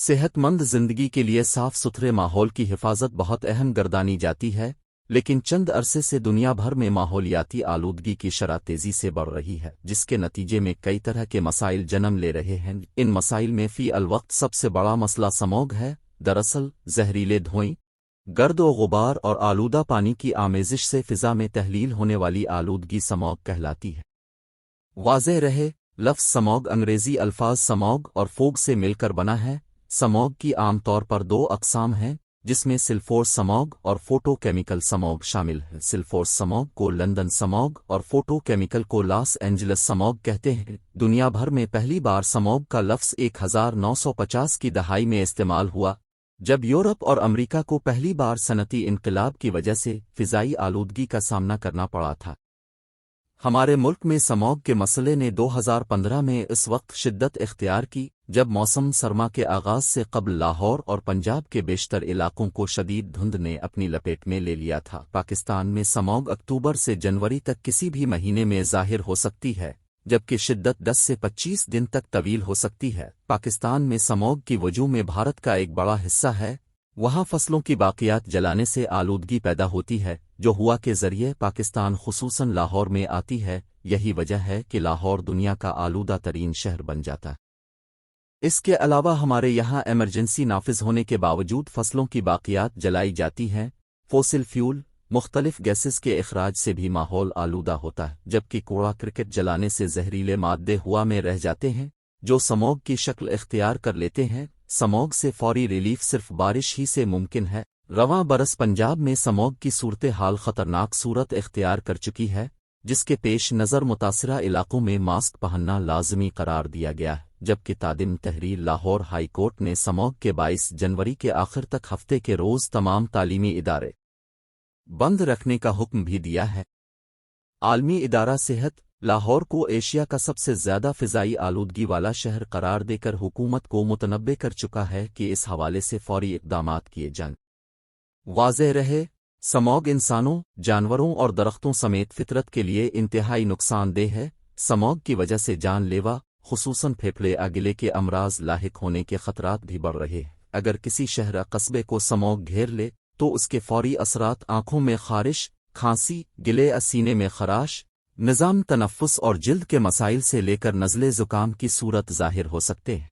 صحت مند زندگی کے لیے صاف ستھرے ماحول کی حفاظت بہت اہم گردانی جاتی ہے، لیکن چند عرصے سے دنیا بھر میں ماحولیاتی آلودگی کی شرح تیزی سے بڑھ رہی ہے، جس کے نتیجے میں کئی طرح کے مسائل جنم لے رہے ہیں۔ ان مسائل میں فی الوقت سب سے بڑا مسئلہ سموگ ہے۔ دراصل زہریلے دھوئیں، گرد و غبار اور آلودہ پانی کی آمیزش سے فضا میں تحلیل ہونے والی آلودگی سموگ کہلاتی ہے۔ واضح رہے، لفظ سموگ انگریزی الفاظ سموگ اور فوگ سے مل کر بنا ہے۔ سموگ کی عام طور پر دو اقسام ہیں، جس میں سلفور سموگ اور فوٹو کیمیکل سموگ شامل ہے۔ سلفور سموگ کو لندن سموگ اور فوٹو کیمیکل کو لاس اینجلس سموگ کہتے ہیں۔ دنیا بھر میں پہلی بار سموگ کا لفظ 1950 کی دہائی میں استعمال ہوا، جب یورپ اور امریکہ کو پہلی بار صنعتی انقلاب کی وجہ سے فضائی آلودگی کا سامنا کرنا پڑا تھا۔ ہمارے ملک میں سموگ کے مسئلے نے 2015 میں اس وقت شدت اختیار کی جب موسم سرما کے آغاز سے قبل لاہور اور پنجاب کے بیشتر علاقوں کو شدید دھند نے اپنی لپیٹ میں لے لیا تھا۔ پاکستان میں سموگ اکتوبر سے جنوری تک کسی بھی مہینے میں ظاہر ہو سکتی ہے، جبکہ شدت 10 سے 25 دن تک طویل ہو سکتی ہے۔ پاکستان میں سموگ کی وجوہ میں بھارت کا ایک بڑا حصہ ہے۔ وہاں فصلوں کی باقیات جلانے سے آلودگی پیدا ہوتی ہے، جو ہوا کے ذریعے پاکستان خصوصاً لاہور میں آتی ہے۔ یہی وجہ ہے کہ لاہور دنیا کا آلودہ ترین شہر بن جاتا ہے۔ اس کے علاوہ ہمارے یہاں ایمرجنسی نافذ ہونے کے باوجود فصلوں کی باقیات جلائی جاتی ہیں۔ فوسل فیول، مختلف گیسز کے اخراج سے بھی ماحول آلودہ ہوتا ہے، جبکہ کوڑا کرکٹ جلانے سے زہریلے مادے ہوا میں رہ جاتے ہیں، جو سموگ کی شکل اختیار کر لیتے ہیں۔ سموگ سے فوری ریلیف صرف بارش ہی سے ممکن ہے۔ رواں برس پنجاب میں سموگ کی صورتحال خطرناک صورت اختیار کر چکی ہے، جس کے پیش نظر متاثرہ علاقوں میں ماسک پہننا لازمی قرار دیا گیا ہے، جبکہ تادم تحریر لاہور ہائی کورٹ نے سموگ کے 22 جنوری کے آخر تک ہفتے کے روز تمام تعلیمی ادارے بند رکھنے کا حکم بھی دیا ہے۔ عالمی ادارہ صحت لاہور کو ایشیا کا سب سے زیادہ فضائی آلودگی والا شہر قرار دے کر حکومت کو متنبع کر چکا ہے کہ اس حوالے سے فوری اقدامات کیے جائیں۔ واضح رہے، سموگ انسانوں، جانوروں اور درختوں سمیت فطرت کے لیے انتہائی نقصان دہ ہے۔ سموگ کی وجہ سے جان لیوا، خصوصاً پھیپھڑے گلے کے امراض لاحق ہونے کے خطرات بھی بڑھ رہے ہیں۔ اگر کسی شہر قصبے کو سموگ گھیر لے تو اس کے فوری اثرات آنکھوں میں خارش، کھانسی، گلے سینے میں خراش، نظام تنفس اور جلد کے مسائل سے لے کر نزلے زکام کی صورت ظاہر ہو سکتے ہیں۔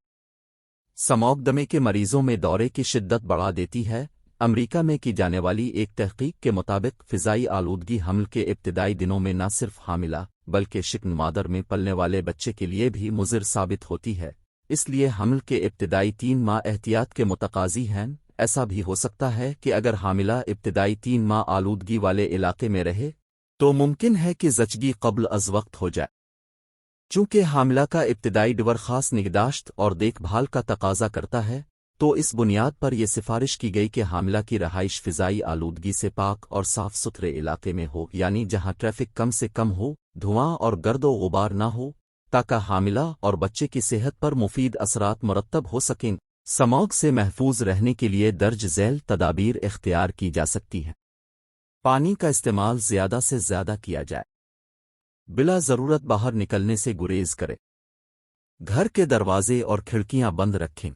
سموگ دمے کے مریضوں میں دورے کی شدت بڑھا دیتی ہے۔ امریکہ میں کی جانے والی ایک تحقیق کے مطابق فضائی آلودگی حمل کے ابتدائی دنوں میں نہ صرف حاملہ بلکہ شکم مادر میں پلنے والے بچے کے لیے بھی مضر ثابت ہوتی ہے۔ اس لیے حمل کے ابتدائی 3 ماہ احتیاط کے متقاضی ہیں۔ ایسا بھی ہو سکتا ہے کہ اگر حاملہ ابتدائی 3 ماہ آلودگی والے علاقے میں رہے تو ممکن ہے کہ زچگی قبل از وقت ہو جائے۔ چونکہ حاملہ کا ابتدائی ڈور خاص نگہداشت اور دیکھ بھال کا تقاضا کرتا ہے، تو اس بنیاد پر یہ سفارش کی گئی کہ حاملہ کی رہائش فضائی آلودگی سے پاک اور صاف ستھرے علاقے میں ہو، یعنی جہاں ٹریفک کم سے کم ہو، دھواں اور گرد و غبار نہ ہو، تاکہ حاملہ اور بچے کی صحت پر مفید اثرات مرتب ہو سکیں۔ سموگ سے محفوظ رہنے کے لیے درج ذیل تدابیر اختیار کی جا سکتی ہیں۔ پانی کا استعمال زیادہ سے زیادہ کیا جائے۔ بلا ضرورت باہر نکلنے سے گریز کرے۔ گھر کے دروازے اور کھڑکیاں بند رکھیں۔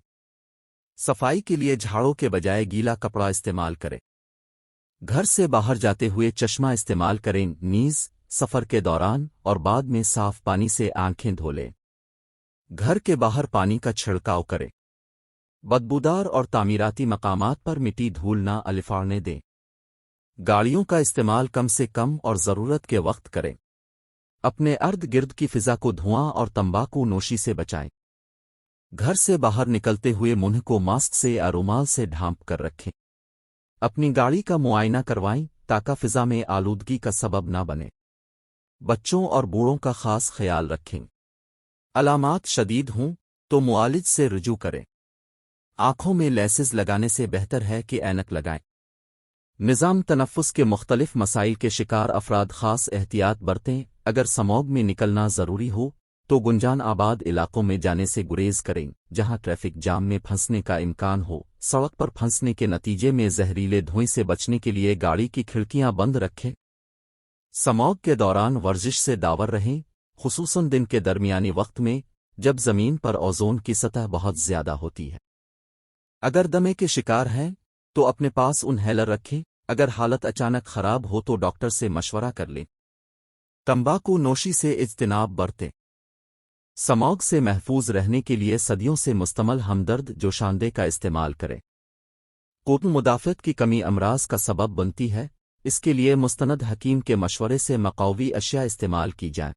صفائی کے لیے جھاڑوں کے بجائے گیلا کپڑا استعمال کریں۔ گھر سے باہر جاتے ہوئے چشمہ استعمال کریں، نیز سفر کے دوران اور بعد میں صاف پانی سے آنکھیں دھو لیں۔ گھر کے باہر پانی کا چھڑکاؤ کریں۔ بدبودار اور تعمیراتی مقامات پر مٹی دھول نہ الفاڑنے دیں۔ گاڑیوں کا استعمال کم سے کم اور ضرورت کے وقت کریں۔ اپنے ارد گرد کی فضا کو دھواں اور تمباکو نوشی سے بچائیں۔ گھر سے باہر نکلتے ہوئے منہ کو ماسک سے یا رومال سے ڈھانپ کر رکھیں۔ اپنی گاڑی کا معائنہ کروائیں تاکہ فضا میں آلودگی کا سبب نہ بنے۔ بچوں اور بوڑھوں کا خاص خیال رکھیں۔ علامات شدید ہوں تو معالج سے رجوع کریں۔ آنکھوں میں لیسز لگانے سے بہتر ہے کہ اینک لگائیں۔ نظام تنفس کے مختلف مسائل کے شکار افراد خاص احتیاط برتیں۔ اگر سموگ میں نکلنا ضروری ہو تو گنجان آباد علاقوں میں جانے سے گریز کریں، جہاں ٹریفک جام میں پھنسنے کا امکان ہو۔ سڑک پر پھنسنے کے نتیجے میں زہریلے دھوئیں سے بچنے کے لیے گاڑی کی کھڑکیاں بند رکھیں۔ سموگ کے دوران ورزش سے داور رہیں، خصوصاً دن کے درمیانی وقت میں جب زمین پر اوزون کی سطح بہت زیادہ ہوتی ہے۔ اگر دمے کے شکار ہیں تو اپنے پاس انہیلر رکھیں، اگر حالت اچانک خراب ہو تو ڈاکٹر سے مشورہ کر لیں۔ تمباکو نوشی سے اجتناب برتیں۔ سموگ سے محفوظ رہنے کے لیے صدیوں سے مستعمل ہمدرد جوشاندے کا استعمال کریں۔ قوت مدافعت کی کمی امراض کا سبب بنتی ہے، اس کے لیے مستند حکیم کے مشورے سے مقوی اشیاء استعمال کی جائیں۔